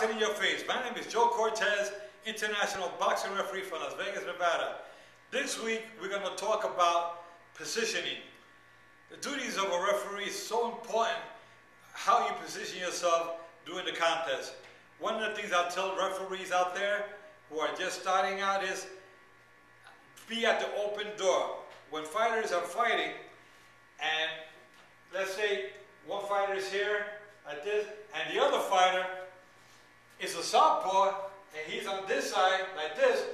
Boxing in Your Face. My name is Joe Cortez, international boxing referee from Las Vegas, Nevada. This week we're going to talk about positioning. The duties of a referee is so important, how you position yourself during the contest. One of the things I'll tell referees out there who are just starting out is be at the open door. When fighters are fighting, and let's say one fighter is here like this, and the other fighter is a southpaw, and he's on this side like this,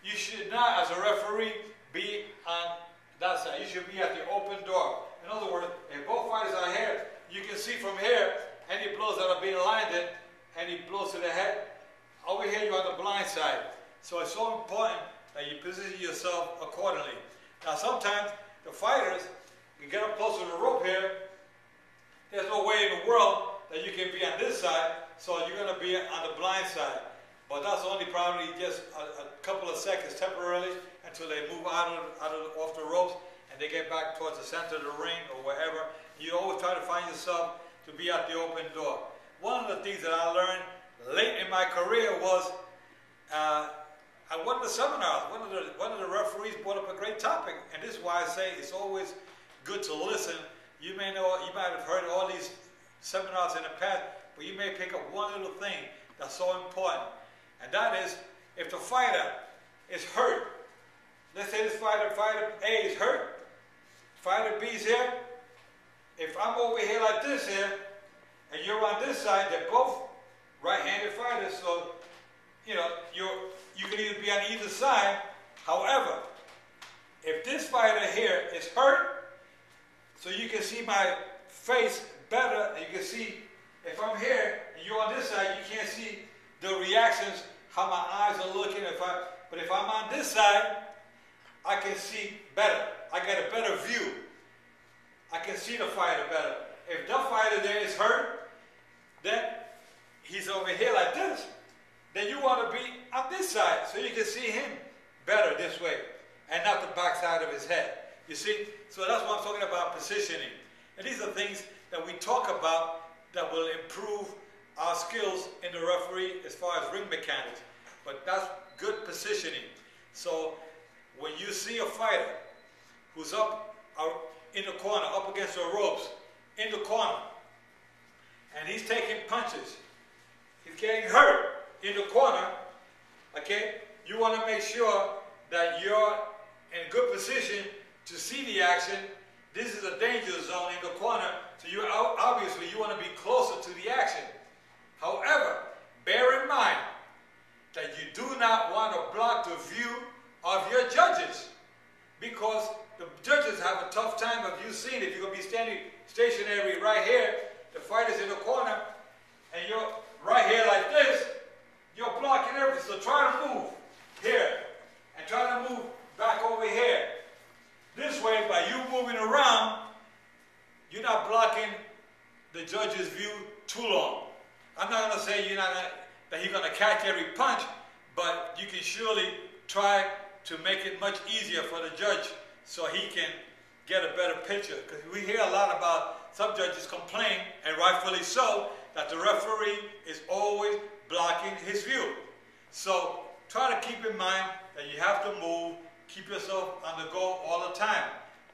you should not, as a referee, be on that side. You should be at the open door. In other words, if both fighters are here, you can see from here any blows that are being landed, any blows to the head. Over here, you're on the blind side. So it's so important that you position yourself accordingly. Now, sometimes the fighters, you get up close to the rope here, there's no way in the world that you can be on this side, so you're going to be on the blind side. But that's only probably just a couple of seconds temporarily until they move off the ropes and they get back towards the center of the ring or wherever. You always try to find yourself to be at the open door. One of the things that I learned late in my career was at one of the seminars, one of the referees brought up a great topic, and this is why I say it's always good to listen. You might have heard all these seminars in the past, but you may pick up one little thing that's so important, and that is if the fighter is hurt. Let's say this fighter A is hurt, fighter B is here. If I'm over here like this here, and you're on this side, they're both right-handed fighters, so you know you can either be on either side. However, if this fighter here is hurt, so you can see my face better, and you can see if I'm here and you're on this side, you can't see the reactions, how my eyes are looking. But if I'm on this side, I can see better. I get a better view. I can see the fighter better. If the fighter there is hurt, then he's over here like this. Then you want to be on this side so you can see him better this way and not the back side of his head. You see? So that's what I'm talking about, positioning. And these are things that we talk about that will improve our skills in the referee as far as ring mechanics. But that's good positioning. So when you see a fighter who's up in the corner, up against the ropes, in the corner, and he's taking punches, he's getting hurt in the corner, okay, you want to make sure that you're in good position to see the action. This is a danger zone in the corner, so you obviously you want to be closer to the action. However, bear in mind that you do not want to block the view of your judges, because the judges have a tough time of you seeing it. If you're going to be standing stationary right here, the fighter's in the corner, and you're right here like this, you're blocking everything. So try to move here, and try to move back over here. This way, by you moving around, you're not blocking the judge's view too long. I'm not going to say that he's going to catch every punch, but you can surely try to make it much easier for the judge so he can get a better picture. Because we hear a lot about some judges complain, and rightfully so, that the referee is always blocking his view. So try to keep in mind that you have to move, keep yourself on the go all the time.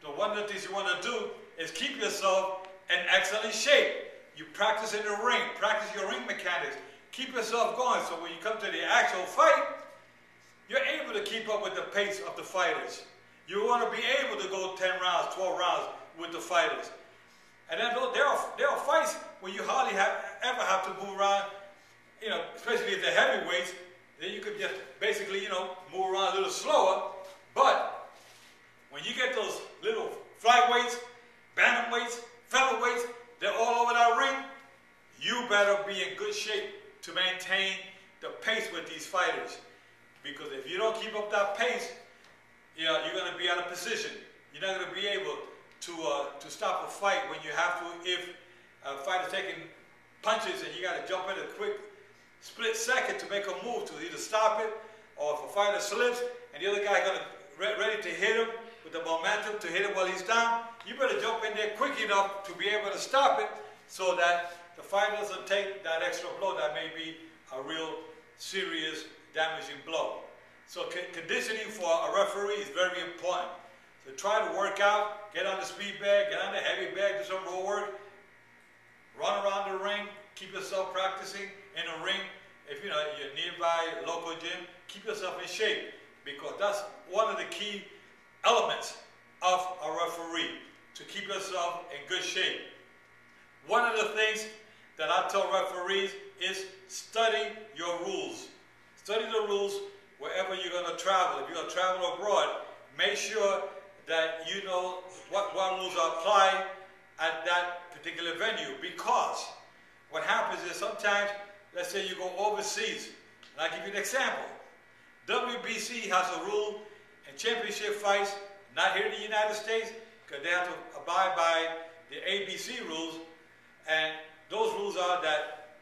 So one of the things you want to do is keep yourself in excellent shape. You practice in the ring, practice your ring mechanics, keep yourself going, so when you come to the actual fight, you're able to keep up with the pace of the fighters. You want to be able to go 10 rounds, 12 rounds with the fighters. And then there are fights where you hardly ever have to move around, you know, especially if they're heavyweights. Then you could just basically, you know, move around a little slower. But when you get those little flyweights, bantamweights, featherweights, they're all over that ring, you better be in good shape to maintain the pace with these fighters. Because if you don't keep up that pace, you know, you're going to be out of position. You're not going to be able to stop a fight when you have to. If a fighter's taking punches and you got to jump in a quick split second to make a move to either stop it, or if a fighter slips and the other guy going to ready to hit him with the momentum to hit him while he's down, you better jump in there quick enough to be able to stop it so that the fighter doesn't take that extra blow that may be a real serious damaging blow. So conditioning for a referee is very important. So try to work out, get on the speed bag, get on the heavy bag, do some road work, run around the ring, keep yourself practicing in a ring. If you're nearby a local gym, keep yourself in shape, because that's one of the key elements of a referee, to keep yourself in good shape. One of the things that I tell referees is study your rules. Study the rules wherever you're going to travel. If you're going to travel abroad, make sure that you know what rules are applied at that particular venue, because what happens is sometimes, let's say you go overseas, and I'll give you an example. WBC has a rule in championship fights, not here in the United States, because they have to abide by the ABC rules, and those rules are that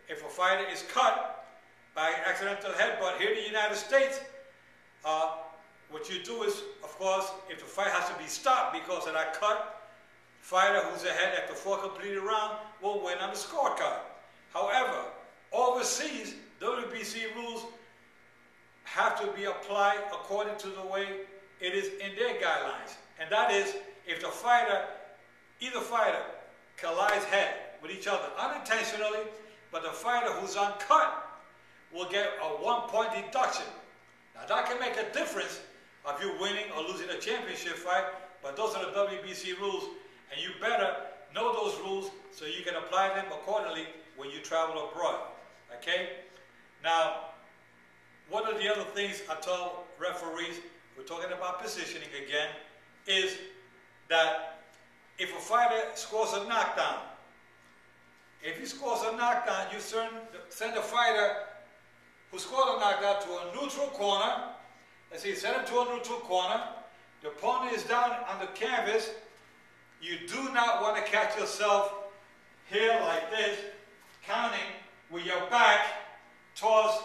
if a fighter is cut by accidental headbutt here in the United States, what you do is, of course, if the fight has to be stopped because of that cut, fighter who's ahead after 4 completed rounds will win on the scorecard. However, overseas, WBC rules have to be applied according to the way it is in their guidelines. And that is, if the fighter, either fighter, collides head with each other unintentionally, but the fighter who's uncut will get a 1-point deduction. Now that can make a difference if you're winning or losing a championship fight, but those are the WBC rules, and you better know those rules so you can apply them accordingly when you travel abroad. Okay? Now, one of the other things I tell referees, we're talking about positioning again, is that if a fighter scores a knockdown, if he scores a knockdown, you send the fighter who scored a knockdown to a neutral corner. Let's say you send him to a neutral corner. The opponent is down on the canvas. You do not want to catch yourself here like this, counting with your back towards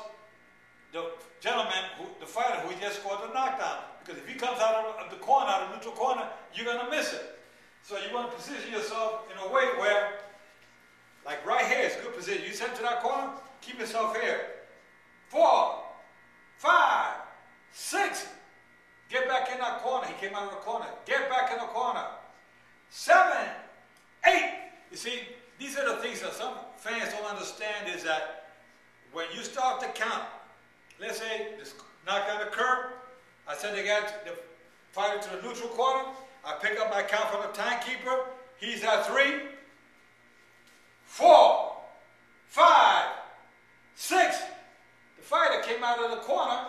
the gentleman, the fighter who just scored the knockdown. Because if he comes out of the corner, out of the neutral corner, you're going to miss it. So you want to position yourself in a way where, like right here, it's a good position. You send to that corner, keep yourself here. 4, 5, 6. Get back in that corner. He came out of the corner. Get back in the corner. 7, 8. You see, these are the things that some fans don't understand, is that when you start to count, let's say this knockdown occurred, I send the fighter to the neutral corner, I pick up my count from the timekeeper, he's at 3, 4, 5, 6. The fighter came out of the corner.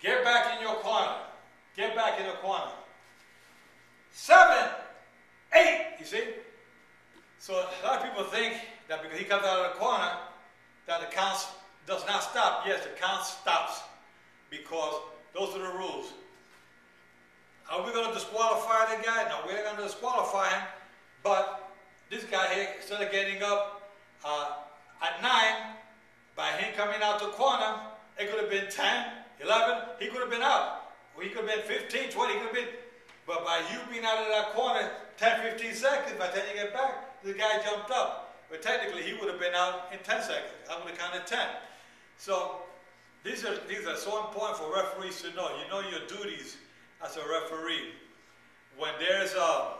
Get back in your corner. Get back in the corner. 7, 8. You see? So a lot of people think that because he comes out of the corner, that the count does not stop. Yes, the count stops, because those are the rules. Are we going to disqualify the guy? No, we're not going to disqualify him. But this guy here, instead of getting up at 9, by him coming out the corner, it could have been 10, 11, he could have been out. Or he could have been 15, 20, he could have been. But by you being out of that corner 10, 15 seconds, by the time you get back, the guy jumped up. But technically, he would have been out in 10 seconds. I would have counted 10. So these are so important for referees to know. You know your duties as a referee. When there's a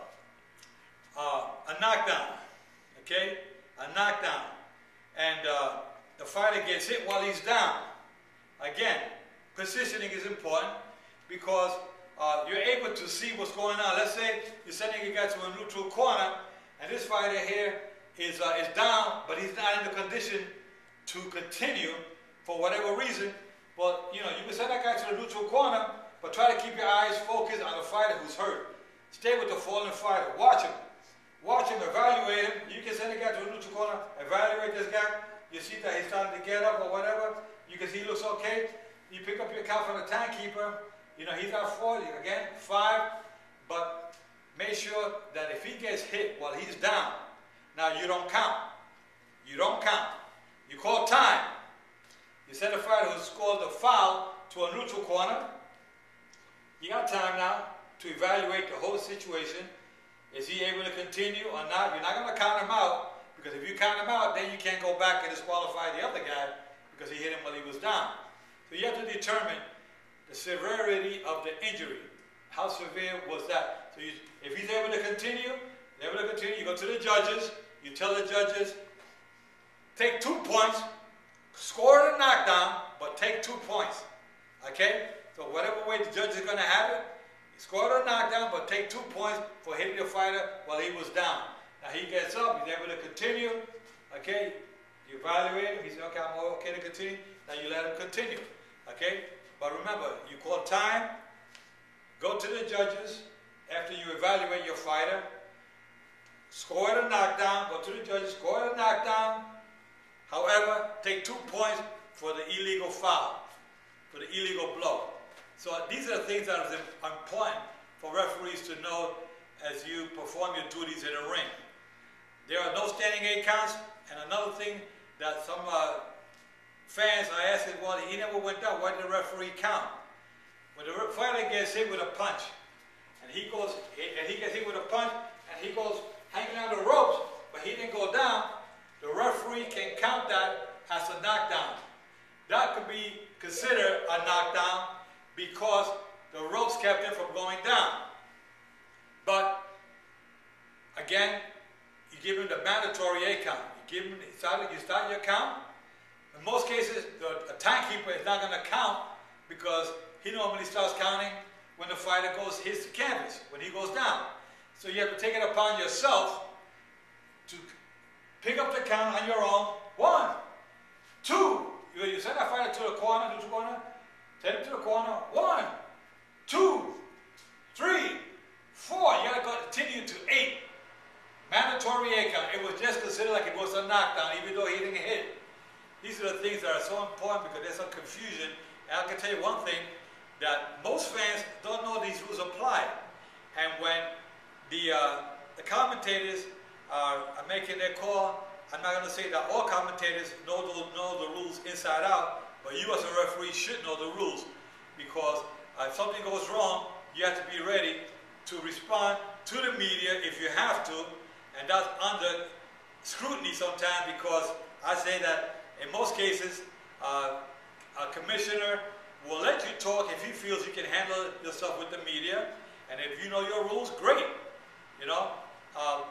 knockdown, okay? A knockdown. And the fighter gets hit while he's down. Again, positioning is important, because you're able to see what's going on. Let's say you're sending a guy to a neutral corner, and this fighter here is down, but he's not in the condition to continue for whatever reason. Well, you can send that guy to the neutral corner, but try to keep your eyes focused on the fighter who's hurt. Stay with the fallen fighter. Watch him. Watch him, evaluate him. You can send a guy to a neutral corner, evaluate this guy. You see that he's starting to get up or whatever. You can see he looks okay. You pick up your count from the timekeeper. He's at 40. Again, 5. But make sure that if he gets hit while he's down, now you don't count. You don't count. You call time. You send a fighter who scored the foul to a neutral corner. You got time now to evaluate the whole situation. Is he able to continue or not? You're not going to count him out, because if you count him out, then you can't go back and disqualify the other guy because he hit him while he was down. So you have to determine the severity of the injury. How severe was that? So if he's able to continue, you go to the judges, you tell the judges, take 2 points, score the knockdown, but take 2 points. Okay? So whatever way the judge is going to have it, score the knockdown, but take 2 points for hitting the fighter while he was down. Now he gets up, he's able to continue. Okay? You evaluate him, he says, okay, I'm okay to continue. Now you let him continue. Okay? But remember, you call time, go to the judges after you evaluate your fighter, score the knockdown, go to the judges, score the knockdown. However, take 2 points for the illegal foul, for the illegal blow. So these are the things that are important for referees to know as you perform your duties in a ring. There are no standing 8 counts, and another thing that some fans are asking, well, he never went down, why did the referee count? When the fighter gets hit with a punch, and he gets hit with a punch, and he goes hanging on the ropes, but he didn't go down, the referee can count that as a knockdown. That could be considered a knockdown because the ropes kept him from going down. But again, you give him the mandatory 8 count. You start your count. In most cases, the timekeeper is not going to count because he normally starts counting when the fighter hits the canvas, when he goes down. So you have to take it upon yourself to pick up the count on your own. 1, 2. You send that fighter to the corner, send him to the corner. 1, 2, 3, 4. You got to continue to 8. Mandatory 8 count. It was just considered like it was a knockdown, even though he didn't hit. These are the things that are so important because there's some confusion. And I can tell you one thing, that most fans don't know these rules apply. And when the commentators are making their call, I'm not going to say that all commentators know the rules inside out, but you as a referee should know the rules, because if something goes wrong, you have to be ready to respond to the media if you have to, and that's under scrutiny sometimes, because I say that in most cases, a commissioner will let you talk if he feels you can handle yourself with the media, and if you know your rules, great. You know,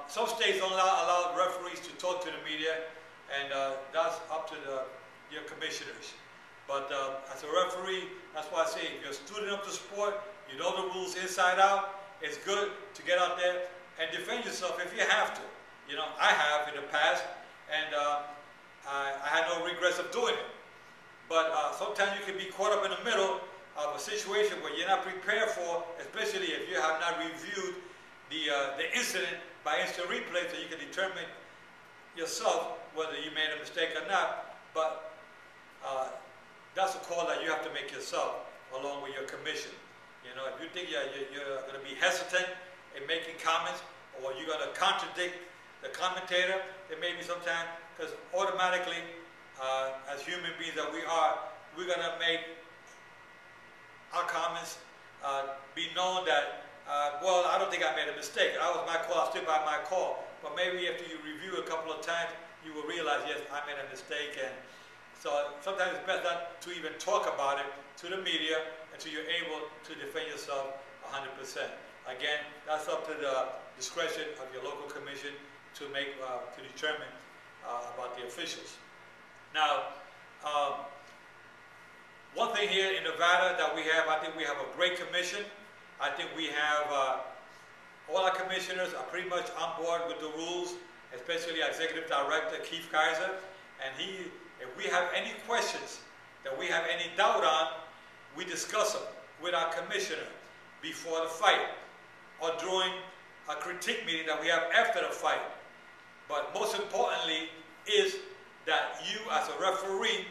some states don't allow referees to talk to the media, and that's up to your commissioners. But as a referee, that's why I say if you're a student of the sport, you know the rules inside out, it's good to get out there and defend yourself if you have to. You know, I have in the past, and I had no regrets of doing it. But sometimes you can be caught up in the middle of a situation where you're not prepared for, especially if you have not reviewed the incident by instant replay, so you can determine yourself whether you made a mistake or not. But that's a call that you have to make yourself along with your commission. You know, if you think you're going to be hesitant in making comments, or you're going to contradict the commentator, then maybe sometimes, because automatically, as human beings that we are, we're going to make our comments be known that, well, I don't think I made a mistake. That was my call. I'll stick by my call. But maybe after you review a couple of times, you will realize, yes, I made a mistake. And so sometimes it's best not to even talk about it to the media until you're able to defend yourself 100%. Again, that's up to the discretion of your local commission to determine about the officials. Now, one thing here in Nevada that we have, I think we have a great commission. I think we have, all our commissioners are pretty much on board with the rules, especially our Executive Director, Keith Kaiser. And if we have any questions that we have any doubt on, we discuss them with our commissioner before the fight or during a critique meeting that we have after the fight. But most importantly is that you as a referee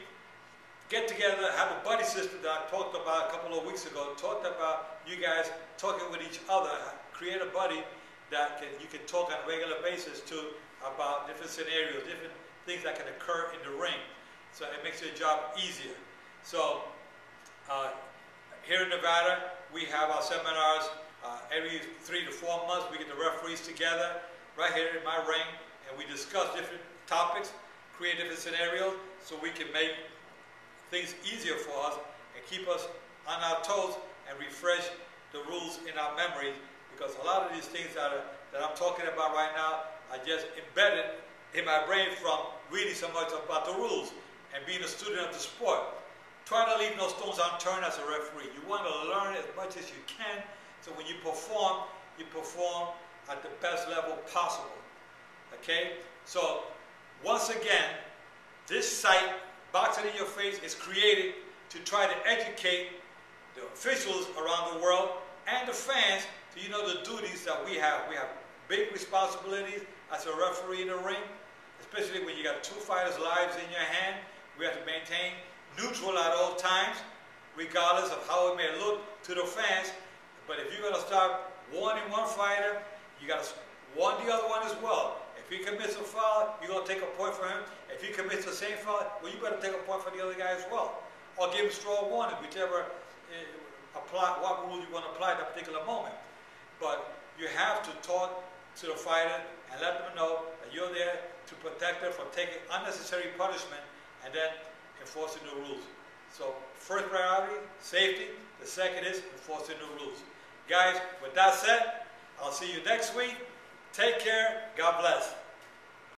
get together, have a buddy system that I talked about a couple of weeks ago, talked about you guys talking with each other, create a buddy that you can talk on a regular basis to about different scenarios, different things that can occur in the ring. So it makes your job easier. So here in Nevada, we have our seminars Every 3 to 4 months, we get the referees together right here in my ring, and we discuss different topics, create different scenarios, so we can make things easier for us and keep us on our toes and refresh the rules in our memories, because a lot of these things that I'm talking about right now are just embedded in my brain from reading so much about the rules and being a student of the sport. Try to leave no stones unturned as a referee. You want to learn as much as you can, so when you perform at the best level possible. Okay? So, once again, this site, Boxing in Your Face, is created to try to educate the officials around the world and the fans to the duties that we have. We have big responsibilities as a referee in the ring, especially when you got 2 fighters' lives in your hand. We have to maintain neutral at all times, regardless of how it may look to the fans. But if you're going to start warning one fighter, you got to warn the other one as well. If he commits a foul, you're going to take a point for him. If he commits the same foul, well, you better take a point for the other guy as well. Or give him strong warning, whichever what rule you want to apply at that particular moment. But you have to talk to the fighter and let them know that you're there to protect them from taking unnecessary punishment and then enforcing the rules. So first priority, safety. The second is enforcing the rules. Guys, with that said, I'll see you next week. Take care. God bless.